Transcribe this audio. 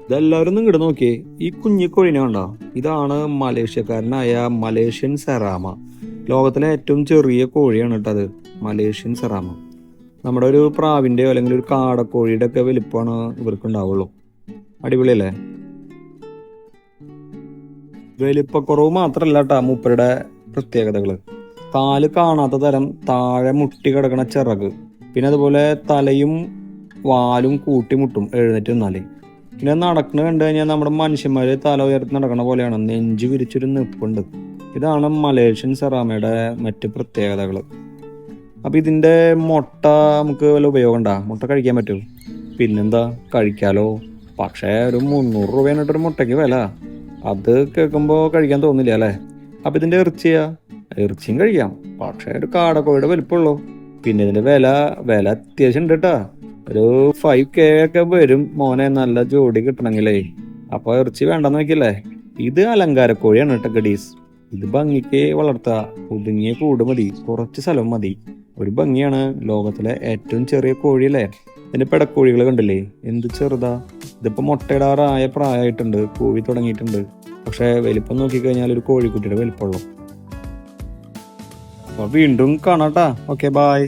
ഇതെല്ലാവരും ഇങ്ങോട്ട് നോക്കിയേ, ഈ കുഞ്ഞിക്കോഴിനെ കണ്ടോ? ഇതാണ് മലേഷ്യക്കാരനായ മലേഷ്യൻ സെറാമ. ലോകത്തിലെ ഏറ്റവും ചെറിയ കോഴിയാണ് കേട്ടത് മലേഷ്യൻ സെറാമ. നമ്മുടെ ഒരു പ്രാവിൻ്റെയോ അല്ലെങ്കിൽ ഒരു കാടക്കോഴിയുടെ ഒക്കെ വലിപ്പമാണ് ഇവർക്ക് ഉണ്ടാവുള്ളൂ. അടിപൊളിയല്ലേ? വലിപ്പക്കുറവ് മാത്രല്ല കേട്ടാ മൂപ്പരുടെ പ്രത്യേകതകള്. കാല് കാണാത്ത തരം താഴെ മുട്ടി കിടക്കണ ചിറക്, പിന്നെ അതുപോലെ തലയും വാലും കൂട്ടിമുട്ടും എഴുന്നേറ്റ് നിന്നാല്. പിന്നെ നടക്കണ കണ്ടു കഴിഞ്ഞാൽ നമ്മുടെ മനുഷ്യന്മാര് തല ഉയർത്തി നടക്കണ പോലെയാണ്, നെഞ്ചു വിരിച്ചൊരു നിപ്പുണ്ട്. ഇതാണ് മലേഷ്യൻ സെറാമയുടെ മറ്റ് പ്രത്യേകതകൾ. അപ്പൊ ഇതിന്റെ മുട്ട നമുക്ക് വല്ല ഉപയോഗം ഉണ്ടാ? മുട്ട കഴിക്കാൻ പറ്റും? പിന്നെന്താ, കഴിക്കാലോ. പക്ഷേ ഒരു 300 രൂപയാണ് ഒരു മുട്ടയ്ക്ക് വില. അത് കേൾക്കുമ്പോൾ കഴിക്കാൻ തോന്നില്ല അല്ലേ? അപ്പൊ ഇതിന്റെ ഇറച്ചിയും കഴിക്കാം, പക്ഷേ ഒരു കാടക്കോഴിയുടെ വലിപ്പമുള്ളൂ. പിന്നെ ഇതിന്റെ വില വില അത്യാവശ്യം ഉണ്ട് കേട്ടാ. ഒരു 5K ഒക്കെ വരും മോനെ, നല്ല ജോഡി കിട്ടണമെങ്കിലേ. അപ്പൊ ഇറച്ചി വേണ്ടെന്ന് വെക്കില്ലേ? ഇത് അലങ്കാരക്കോഴിയാണ് കേട്ടോ ഗഡീസ്. ഇത് ഭംഗിക്ക് വളർത്താ, ഒതുങ്ങിയ കൂട് മതി, കുറച്ച് സ്ഥലം മതി. ഒരു ഭംഗിയാണ്. ലോകത്തിലെ ഏറ്റവും ചെറിയ കോഴിയല്ലേ? ഇതിന്റെ പെടക്കോഴികൾ കണ്ടില്ലേ, എന്ത് ചെറുതാ. ഇതിപ്പോ മുട്ടയിടാറായ പ്രായമായിട്ടുണ്ട്, കോഴി തുടങ്ങിയിട്ടുണ്ട്. പക്ഷെ വലിപ്പം നോക്കിക്കഴിഞ്ഞാൽ ഒരു കോഴിക്കുട്ടിയുടെ വലിപ്പമുള്ളൂ. അപ്പൊ വീണ്ടും കാണാട്ടാ. Okay, bye.